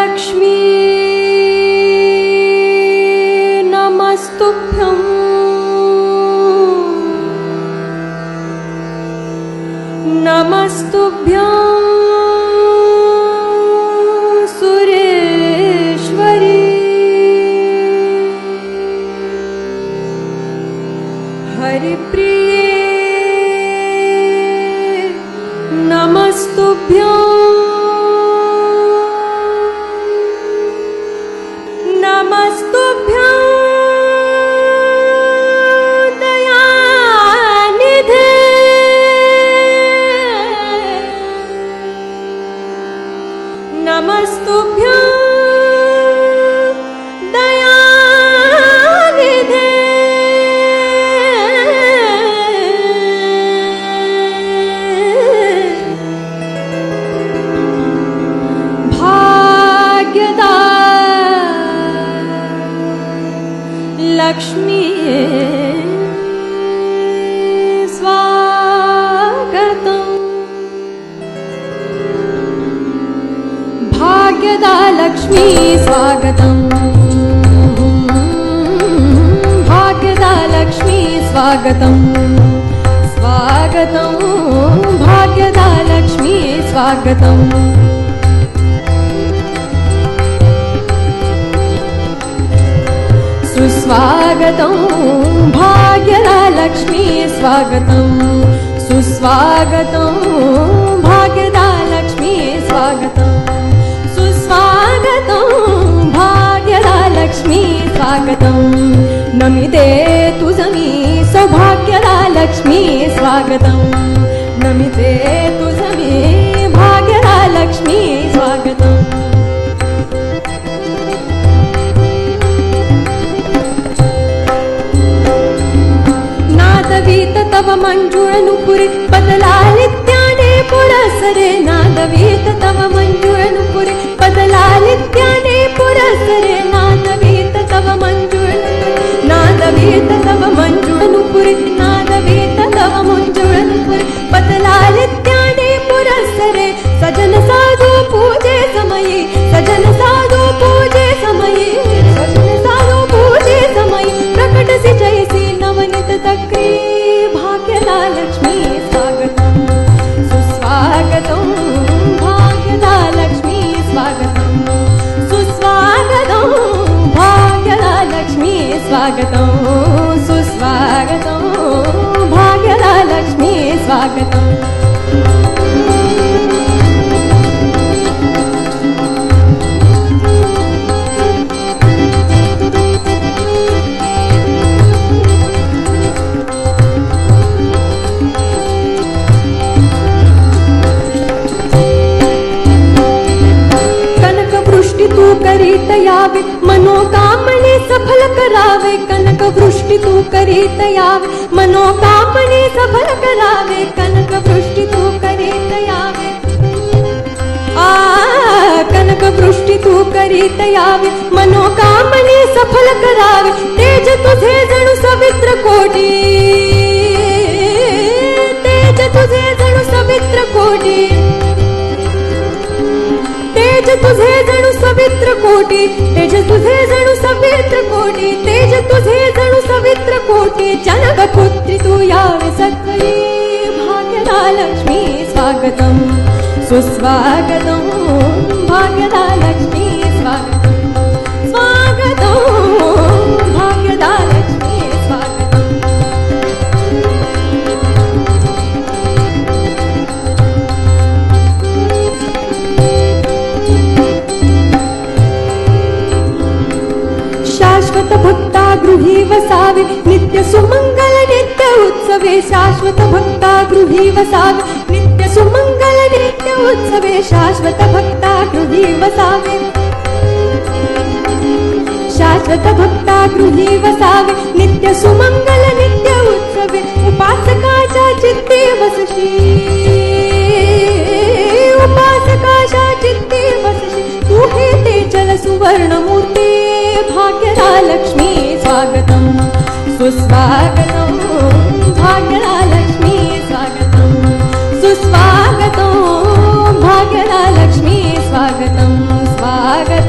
लक्ष्मी नमस्तुभ्यं नमस्तुभ्यं सुरेश्वरी हरिप्रिये नमस्तुभ्यं नमस्तुभ्यं दयानिधे नमस्तुभ्यं दयानिधे भाग्यदा लक्ष्मी स्वागतम् भाग्यदा लक्ष्मी स्वागतम् भाग्यदा लक्ष्मी स्वागतम् स्वागतम् भाग्यदा लक्ष्मी स्वागतम् सुस्वागतं भाग्यदा लक्ष्मी स्वागतं सुस्वागतं भाग्यदा लक्ष्मी स्वागतं सुस्वागतं भाग्यदा लक्ष्मी स्वागतं नमिते तुझमी सौभाग्यदा लक्ष्मी स्वागतं नमिते तुझमी भाग्यदा लक्ष्मी स्वागतं नादवीत तव मंजुळनुपुरी बदलालित्याने पुरसरे नादवीत तव मंजुळनुपुरी बदलालित्याने पुरसरे नादवीत तव मंजुळनुपुरी नादवीत तव मंजुळनुपुरी नादवीत तव मंजुळनुपुरी बदलालित्याने पुरसरे सजन साधू पूजे समयी सजन साधू पूजे समयी सजन साधू पूजे समयी प्रकटसी जैसी नवनीत तक्री भाग्यदा लक्ष्मी स्वागतं सुस्वागतं भाग्यदा लक्ष्मी स्वागतं सुस्वागतं भाग्यदा लक्ष्मी स्वागतं सुस्वागतं भाग्यदा लक्ष्मी स्वागतं करीत यावे मनोकामने सफल करावे कनक वृष्टि तू करीत यावे मनोकामने सफल करावे कनक वृष्टि तू करीत यावे कनक वृष्टि तू करीत यावे मनोकामने सफल करावे तेज तुझे जणू सवित्र कोटी तेज तुझे जणू सवित्र कोटी तेज तुझे जणू सवित्र कोटी तेज तुझे जणू सवित्र कोटी तेज तुझे जणू सवित्र कोटी जनक पुत्री तू यावे सत्वरी भाग्यदा लक्ष्मी स्वागतं सुस्वागतं भाग्यदा लक्ष्मी स्वागतं स्वागतं भाग्यदा लक्ष्मी स्वागतं शाश्वत भक्ता गृही वसावे नित्य सुमंगल नित्य उत्सवे शाश्वत भक्ता गृही वसावे नित्य सुमंगल नित्य उत्सवे शाश्वत भक्ता गृही वसावे शाश्वत भक्ता गृही वसावे नित्य सुमंगल नित्य उत्सवे उपासकाच्या चित्ते वसशी उपासकाच्या चित्ते वसशी तू हे ते चल सुवर्ण मूर्ती भाग्यदा लक्ष्मी स्वागतं सुस्वागतं भाग्यदा लक्ष्मी स्वागतं सुस्वागतं भाग्यदा लक्ष्मी स्वागतं स्वागतं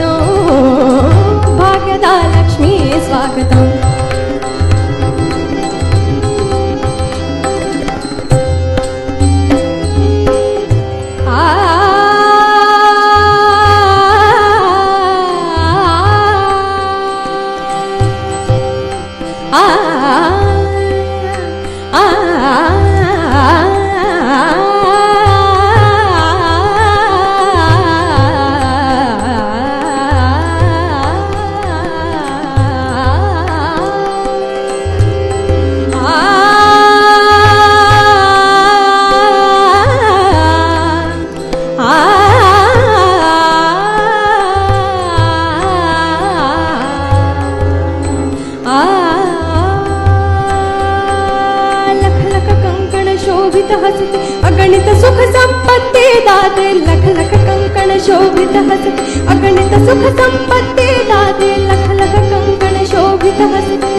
शोभित हसते अगणित सुख संपत्ती दाते लख लख कंकण शोभित हसते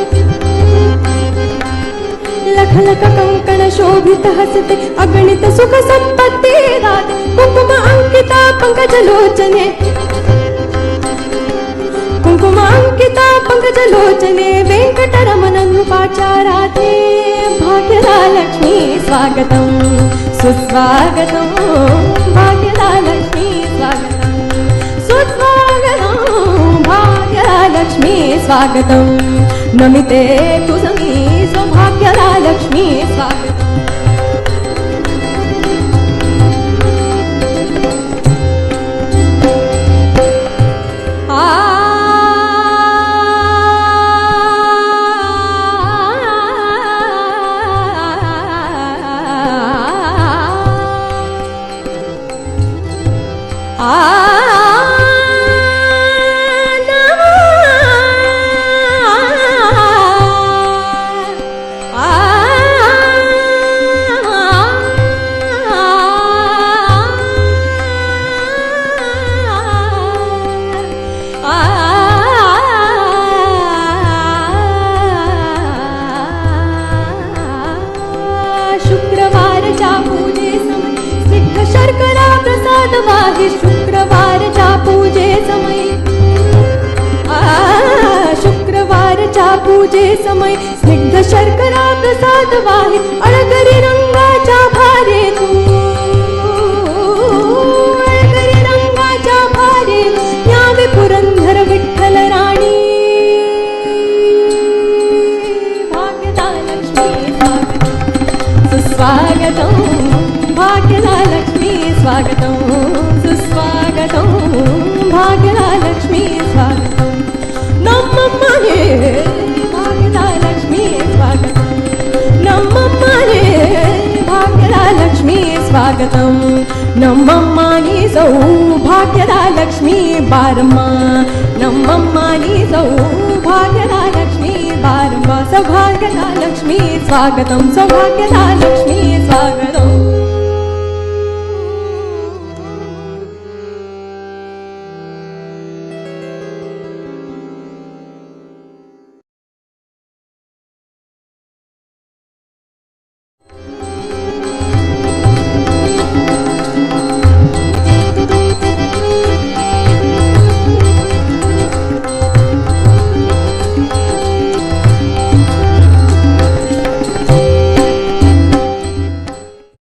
लख लख कंकण शोभित हसते अगणित सुख संपत्ती दाते कुंकुम अंकिता पंकज लोचने कुंकुम अंकिता पंकज लोचने वेंकटरमण नृपाचाराते भाग्यलक्ष्मी स्वागतं सुस्वागतं भाग्यलक्ष्मी स्वागतं सुस्वागतं भाग्यलक्ष्मी स्वागतं नमिते तुझमी सौभाग्यलक्ष्मी स्वागतं शुक्रवारच्या पूजे समय स्निग्ध शर्करा प्रसाद वाहे अळगरी रंगाच्या भारे तू अळगरी रंगाच्या भारे यावे पुरंदर विठ्ठल राणी भाग्यलक्ष्मी सुस्वागतं भाग्यलक्ष्मी स्वागतं सुस्वागतं भाग्यलक्ष्मी स्वागतं नमः भाग्यलक्ष्मी स्वागतं नमः भाग्यलक्ष्मी स्वागतं नमः सौभाग्यलक्ष्मी बारम्मा नमः सौभाग्यलक्ष्मी बारम्मा सौभाग्यलक्ष्मी स्वागतं सौभाग्यलक्ष्मी स्वागतं